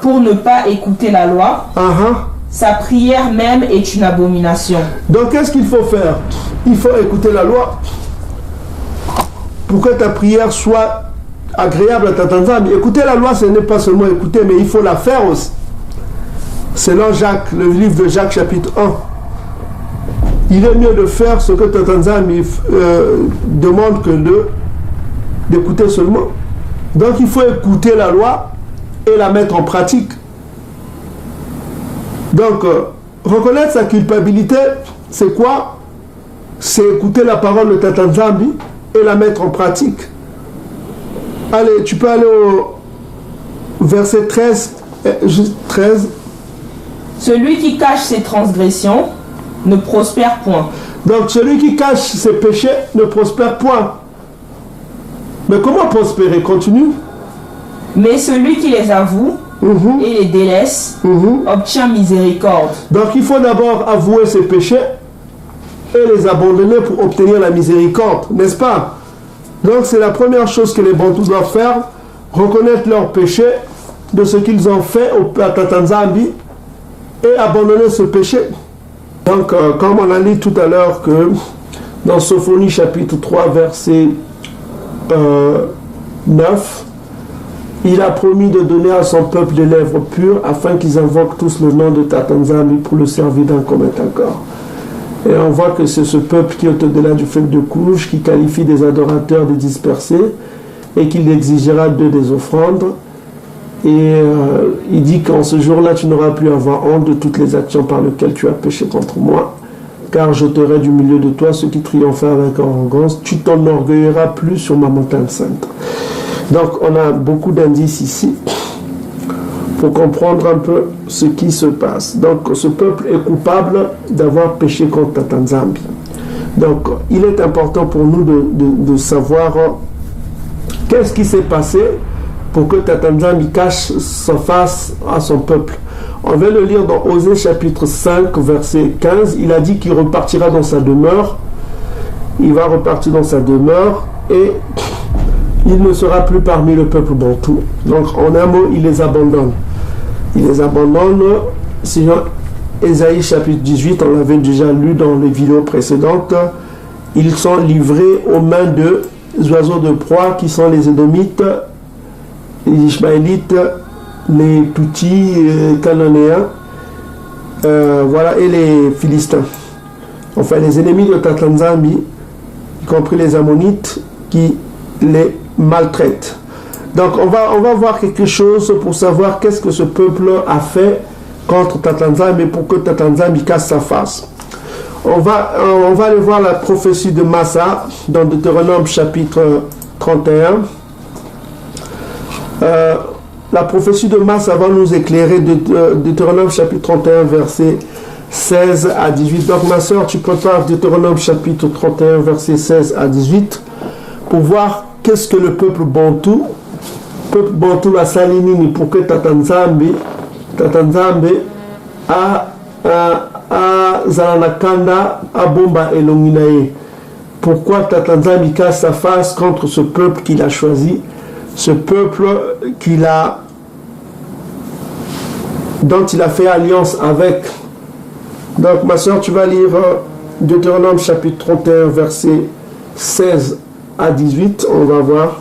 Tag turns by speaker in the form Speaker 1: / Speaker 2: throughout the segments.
Speaker 1: pour ne pas écouter la loi, sa prière même est une abomination.
Speaker 2: Donc qu'est-ce qu'il faut faire? Il faut écouter la loi pour que ta prière soit agréable à Tatanzambi. Écouter la loi, ce n'est pas seulement écouter, mais il faut la faire aussi. Selon Jacques, le livre de Jacques chapitre 1, il est mieux de faire ce que Tatanzambi demande que d'écouter seulement. Donc il faut écouter la loi et la mettre en pratique. Donc reconnaître sa culpabilité, c'est quoi? C'est écouter la parole de Tatanzambi et la mettre en pratique. Allez, tu peux aller au verset 13.
Speaker 1: Celui qui cache ses transgressions ne prospère point.
Speaker 2: Donc celui qui cache ses péchés ne prospère point. Mais comment prospérer? Continue.
Speaker 1: Mais celui qui les avoue et les délaisse obtient miséricorde.
Speaker 2: Donc il faut d'abord avouer ses péchés et les abandonner pour obtenir la miséricorde, n'est-ce pas? Donc c'est la première chose que les Bantous doivent faire, reconnaître leurs péchés de ce qu'ils ont fait au Tatanzambi et abandonner ce péché. Donc comme on a dit tout à l'heure que dans Sophonie chapitre 3 verset 9, il a promis de donner à son peuple des lèvres pures afin qu'ils invoquent tous le nom de Tatanzambi pour le servir d'un commun accord. Et on voit que c'est ce peuple qui est au-delà du feu de couche, qui qualifie des adorateurs de dispersés et qu'il exigera d'eux des offrandes. Et il dit qu'en ce jour-là, tu n'auras plus à avoir honte de toutes les actions par lesquelles tu as péché contre moi, car j'ôterai du milieu de toi ceux qui triomphaient avec arrogance. Tu t'enorgueilleras plus sur ma montagne sainte. Donc on a beaucoup d'indices ici pour comprendre un peu ce qui se passe. Donc ce peuple est coupable d'avoir péché contre Tatanzambi. Donc il est important pour nous de savoir qu'est-ce qui s'est passé pour que Tatanzambi cache sa face à son peuple. On va le lire dans Osée chapitre 5 verset 15. Il a dit qu'il repartira dans sa demeure. Il va repartir dans sa demeure et il ne sera plus parmi le peuple bantou. Donc en un mot, il les abandonne. Il les abandonne. Sinon, Ésaïe chapitre 18, on l'avait déjà lu dans les vidéos précédentes. Ils sont livrés aux mains des oiseaux de proie qui sont les Édomites, les Ishmaélites, les Toutis, Cananéens, voilà, et les Philistins. Enfin, les ennemis de Tatanzambi, y compris les Ammonites, qui les maltraitent. Donc on va voir quelque chose pour savoir qu'est-ce que ce peuple a fait contre Tatanzambi pour que Tatanzambi casse sa face. On va aller voir la prophétie de Massa dans Deutéronome chapitre 31. La prophétie de Massa va nous éclairer de Deutéronome chapitre 31 verset 16 à 18. Donc ma soeur, tu prépares Deutéronome chapitre 31 verset 16 à 18 pour voir qu'est-ce que le peuple bantou a salinini pour que Tatanzambi a Zalanakanda a Bomba et Longinae. Pourquoi Tatanzambi casse sa face contre ce peuple qu'il a choisi, ce peuple dont il a fait alliance avec. Donc ma soeur, tu vas lire Deutéronome chapitre 31 verset 16 à 18, on va voir.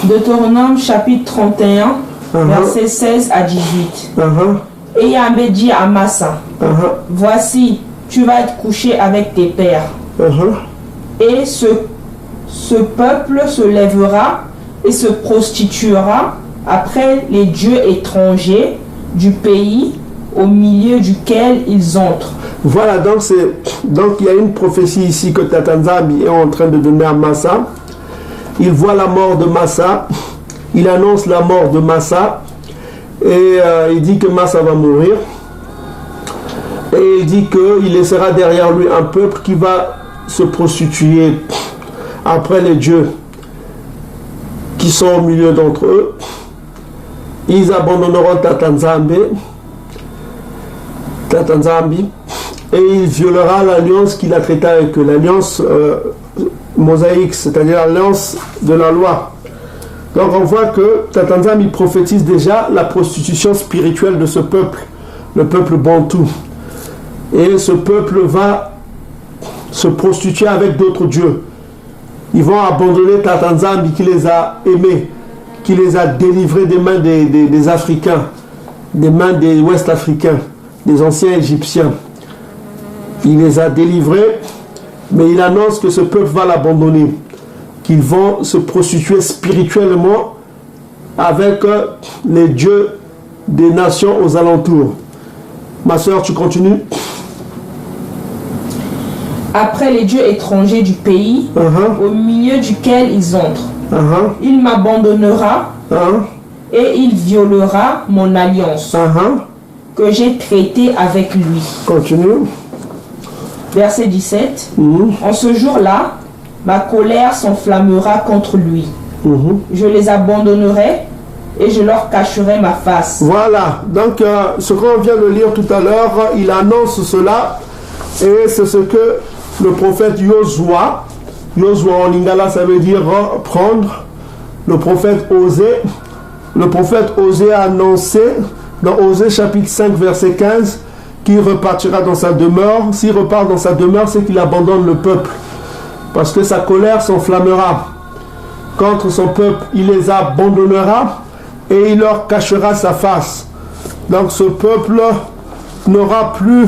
Speaker 1: Deutéronome chapitre 31 verset 16 à 18. Et Yahvé dit à Massa, voici, tu vas être couché avec tes pères. Et ce peuple se lèvera et se prostituera après les dieux étrangers du pays au milieu duquel ils entrent.
Speaker 2: Voilà, donc il y a une prophétie ici que Tatanzambi est en train de donner à Massa. Il voit la mort de Massa, il annonce la mort de Massa et il dit que Massa va mourir. Et il dit qu'il laissera derrière lui un peuple qui va se prostituer après les dieux qui sont au milieu d'entre eux. Ils abandonneront Tatanzambi et il violera l'alliance qu'il a traitée avec eux, l'alliance mosaïque, c'est-à-dire l'alliance de la loi. Donc on voit que Tatanzambi prophétise déjà la prostitution spirituelle de ce peuple, le peuple bantou. Et ce peuple va se prostituer avec d'autres dieux. Ils vont abandonner Tatanzambi qui les a aimés, qui les a délivrés des mains des Africains, des mains des Ouest-Africains, des anciens Égyptiens. Il les a délivrés, mais il annonce que ce peuple va l'abandonner, qu'ils vont se prostituer spirituellement avec les dieux des nations aux alentours. Ma soeur, tu continues?
Speaker 1: Après les dieux étrangers du pays, au milieu duquel ils entrent, il m'abandonnera et il violera mon alliance que j'ai traitée avec lui.
Speaker 2: Continue.
Speaker 1: Verset 17. En ce jour-là, ma colère s'enflammera contre lui. Je les abandonnerai et je leur cacherai ma face.
Speaker 2: Voilà. Donc, ce qu'on vient de lire tout à l'heure, il annonce cela. Et c'est ce que le prophète Yosua en lingala, ça veut dire prendre. Le prophète Osée a annoncé dans Osée chapitre 5 verset 15 qu'il repartira dans sa demeure. S'il repart dans sa demeure, c'est qu'il abandonne le peuple, parce que sa colère s'enflammera contre son peuple. Il les abandonnera et il leur cachera sa face. Donc ce peuple n'aura plus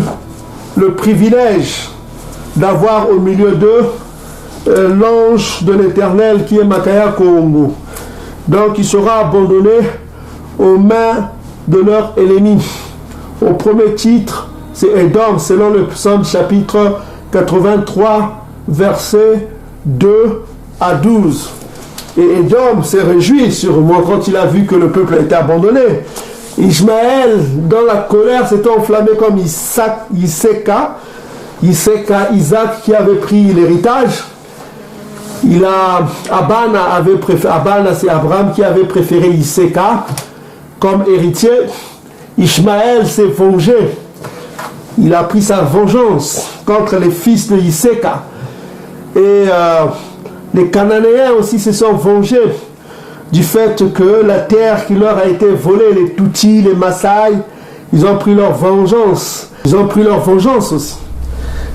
Speaker 2: le privilège d'avoir au milieu d'eux l'ange de l'Éternel qui est Makaya Kongo. Donc il sera abandonné aux mains de leur ennemi. Au premier titre, c'est Édom, selon le psaume chapitre 83, versets 2 à 12. Et Édom s'est réjoui sûrement quand il a vu que le peuple a été abandonné. Ismaël, dans la colère, s'est enflammé comme Isaac, Isaac qui avait pris l'héritage. Abana, c'est Abraham qui avait préféré Iseka comme héritier. Ishmaël s'est vengé. Il a pris sa vengeance contre les fils de Iseka. Et les Cananéens aussi se sont vengés du fait que la terre qui leur a été volée, les Toutis, les Maasai, ils ont pris leur vengeance. Ils ont pris leur vengeance aussi.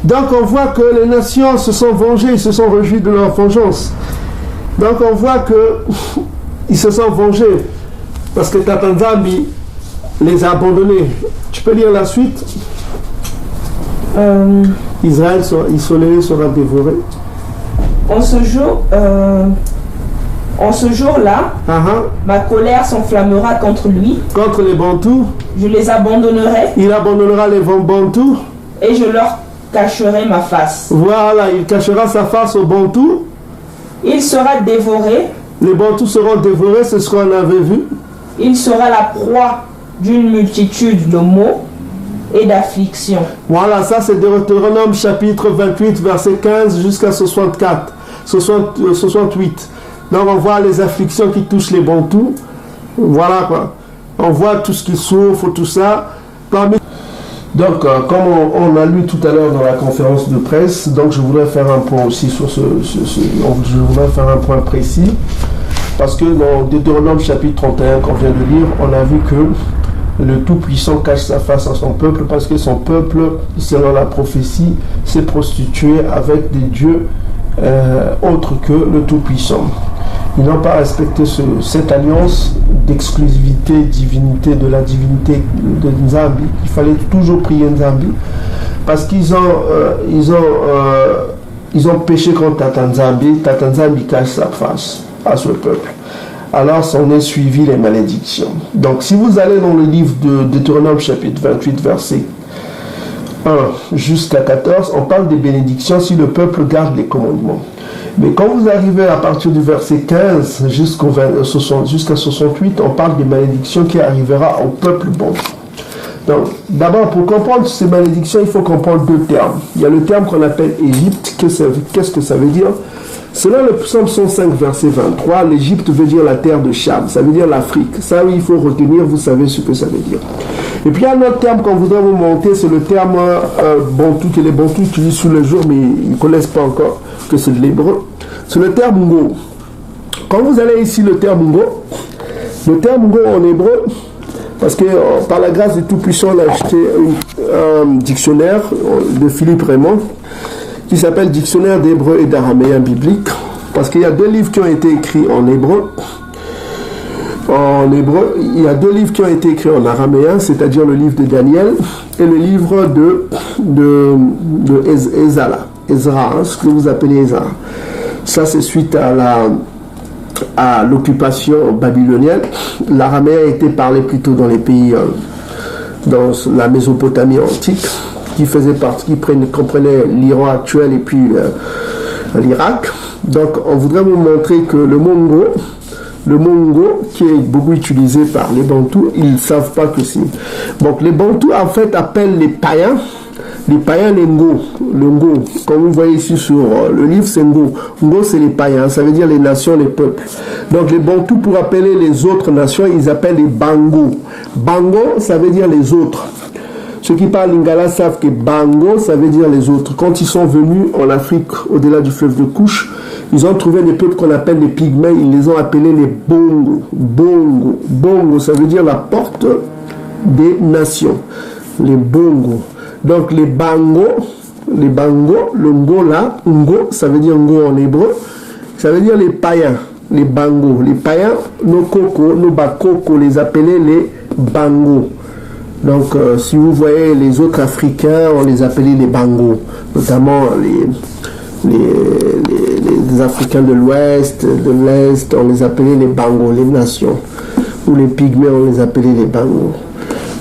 Speaker 2: Donc on voit que les nations se sont vengées, ils se sont réjouis de leur vengeance. Donc on voit que ils se sont vengés parce que Tatanzambi les a abandonnés. Tu peux lire la suite? Israël sera dévoré.
Speaker 1: En ce jour-là, ma colère s'enflammera contre lui.
Speaker 2: Contre les Bantous.
Speaker 1: Je les abandonnerai.
Speaker 2: Il abandonnera les Bantous.
Speaker 1: Et je leur cacherai ma face.
Speaker 2: Voilà, il cachera sa face aux Bantous.
Speaker 1: Il sera dévoré.
Speaker 2: Les Bantous seront dévorés, c'est ce qu'on avait vu.
Speaker 1: Il sera la proie d'une multitude de maux et d'afflictions.
Speaker 2: Voilà, ça c'est Deutéronome chapitre 28, verset 15 jusqu'à 68. Donc on voit les afflictions qui touchent les Bantous. Voilà quoi. On voit tout ce qui souffre, tout ça. Donc, comme on a lu tout à l'heure dans la conférence de presse, donc je voudrais faire un point aussi sur je voudrais faire un point précis, parce que dans Deutéronome chapitre 31 qu'on vient de lire, on a vu que le Tout-Puissant cache sa face à son peuple, parce que son peuple, selon la prophétie, s'est prostitué avec des dieux autres que le Tout-Puissant. Ils n'ont pas respecté cette alliance d'exclusivité, divinité, de la divinité de Nzambi. Il fallait toujours prier Nzambi parce qu'ils ont péché contre Tatanzambi. Tatanzambi cache sa face à ce peuple. Alors s'en est suivi les malédictions. Donc si vous allez dans le livre de Deutéronome chapitre 28 verset 1 jusqu'à 14, on parle des bénédictions si le peuple garde les commandements. Mais quand vous arrivez à partir du verset 15 jusqu'à 68, on parle des malédictions qui arrivera au peuple bantou. Donc, d'abord, pour comprendre ces malédictions, il faut comprendre deux termes. Il y a le terme qu'on appelle Égypte. Qu'est-ce que ça veut dire? Selon le psaume 105, verset 23, l'Égypte veut dire la terre de Cham. Ça veut dire l'Afrique. Ça, oui, il faut retenir, vous savez ce que ça veut dire. Et puis, il y a un autre terme qu'on voudrait vous monter, c'est le terme bantou, que les bantous utilisent tous les jours, mais ils ne connaissent pas encore que c'est de l'hébreu. C'est le terme Ngo. Quand vous allez ici, le terme Ngo en hébreu, parce que par la grâce du Tout-Puissant, on a acheté un dictionnaire de Philippe Raymond qui s'appelle Dictionnaire d'hébreu et d'araméen biblique, parce qu'il y a 2 livres qui ont été écrits en hébreu. Il y a 2 livres qui ont été écrits en araméen, c'est-à-dire le livre de Daniel et le livre de Ezra, ce que vous appelez Ezra. Ça, c'est suite à l'occupation babylonienne. L'araméen a été parlé plutôt dans les pays, dans la Mésopotamie antique, qui faisait partie, qui comprenait l'Iran actuel et puis l'Irak. Donc, on voudrait vous montrer que le Ngo, qui est beaucoup utilisé par les Bantous, ils ne savent pas que c'est. Donc, les Bantous, en fait, appellent les païens, les Ngo. Le Ngo, comme vous voyez ici sur le livre, c'est Ngo. Ngo, c'est les païens, ça veut dire les nations, les peuples. Donc, les Bantous, pour appeler les autres nations, ils appellent les Bango. Bango, ça veut dire les autres. Ceux qui parlent lingala savent que Bango, ça veut dire les autres. Quand ils sont venus en Afrique, au-delà du fleuve de Couche, ils ont trouvé des peuples qu'on appelle les Pygmées, ils les ont appelés les Bongo. Bongo. Bongo, ça veut dire la porte des nations. Les Bongo. Donc les Bango, le Ngo là, Ngo, ça veut dire Ngo en hébreu, ça veut dire les païens, les Bango. Les païens, nos Koko, nos Bakoko, les appelaient les Bango. Donc, si vous voyez les autres Africains, on les appelait les Bango, notamment les Africains de l'Ouest, de l'Est, on les appelait les Bango, les nations. Ou les Pygmées, on les appelait les Bango.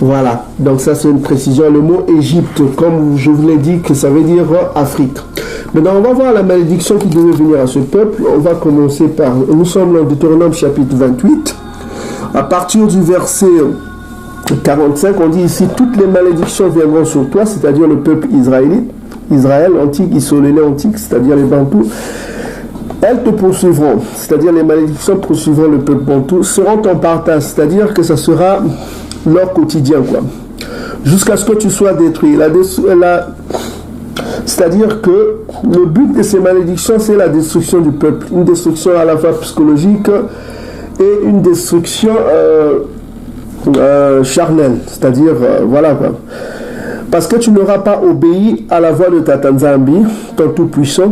Speaker 2: Voilà, donc ça c'est une précision. Le mot Égypte, comme je vous l'ai dit, que ça veut dire Afrique. Maintenant, on va voir la malédiction qui devait venir à ce peuple. On va commencer par, nous sommes dans Deutéronome chapitre 28. À partir du verset 45, on dit ici, toutes les malédictions viendront sur toi, c'est-à-dire le peuple israélite, Israël antique, Isolélé antique, c'est-à-dire les Bantous. Elles te poursuivront, c'est-à-dire les malédictions poursuivront le peuple Bantou, seront en partage, c'est-à-dire que ça sera leur quotidien, quoi. Jusqu'à ce que tu sois détruit. C'est-à-dire que le but de ces malédictions, c'est la destruction du peuple. Une destruction à la fois psychologique et une destruction charnelle. C'est-à-dire, voilà quoi. Parce que tu n'auras pas obéi à la voix de ta Tanzambi, ton Tout-Puissant,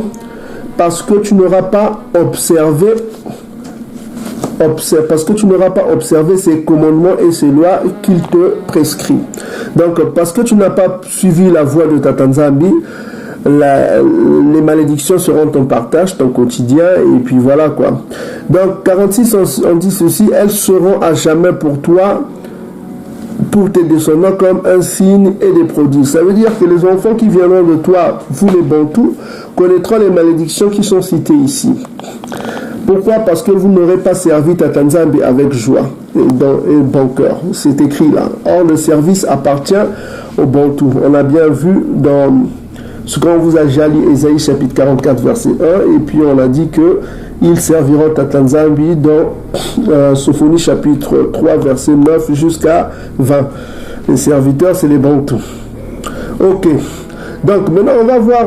Speaker 2: parce que tu n'auras pas observé ses commandements et ses lois qu'il te prescrit. Donc, parce que tu n'as pas suivi la voie de ta Tanzambi, les malédictions seront ton partage, ton quotidien, et puis voilà quoi. Donc, 46, on dit ceci, elles seront à jamais pour toi, pour tes descendants, comme un signe et des prodiges. Ça veut dire que les enfants qui viendront de toi, vous les Bantous, connaîtront les malédictions qui sont citées ici. Pourquoi? Parce que vous n'aurez pas servi ta Tanzambi avec joie et bon cœur. C'est écrit là. Or, le service appartient aux Bantous. On a bien vu dans ce qu'on vous a déjà lu, Ésaïe chapitre 44, verset 1, et puis on a dit que ils serviront ta Tanzambi dans Sophonie chapitre 3, verset 9 jusqu'à 20. Les serviteurs, c'est les Bantous. Ok. Donc maintenant on va voir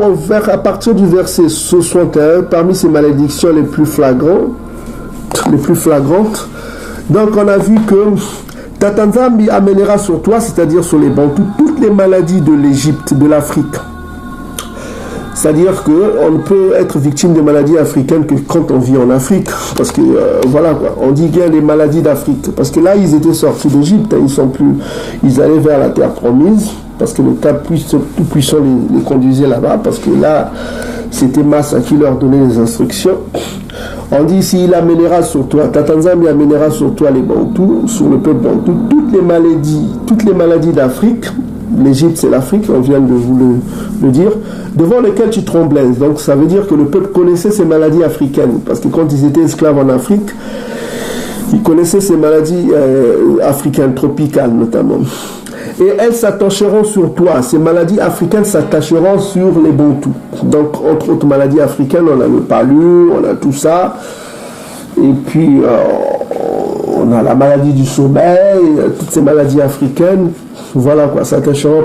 Speaker 2: à partir du verset 61 parmi ces malédictions les plus flagrantes. Donc on a vu que ta Tanzambi amènera sur toi, c'est-à-dire sur les Bantous, toutes les maladies de l'Égypte, de l'Afrique. C'est-à-dire qu'on ne peut être victime des maladies africaines que quand on vit en Afrique. Parce que, voilà quoi, on dit bien les maladies d'Afrique. Parce que là, ils étaient sortis d'Égypte, ils allaient vers la terre promise. Parce que le Tout-Puissant les conduisait là-bas. Parce que là, c'était Massa qui leur donnait les instructions. On dit ici, il amènera sur toi, ta Tanzambi amènera sur toi les Bantous, sur le peuple Bantou, toutes les maladies d'Afrique. L'Égypte, c'est l'Afrique, on vient de vous le dire, devant lesquelles tu tremblais. Donc ça veut dire que le peuple connaissait ces maladies africaines, parce que quand ils étaient esclaves en Afrique, ils connaissaient ces maladies africaines, tropicales notamment. Et elles s'attacheront sur toi, ces maladies africaines s'attacheront sur les Bantous. Donc entre autres maladies africaines, on a le palu, on a tout ça, et puis on a la maladie du sommeil, toutes ces maladies africaines. Voilà quoi, s'attacheront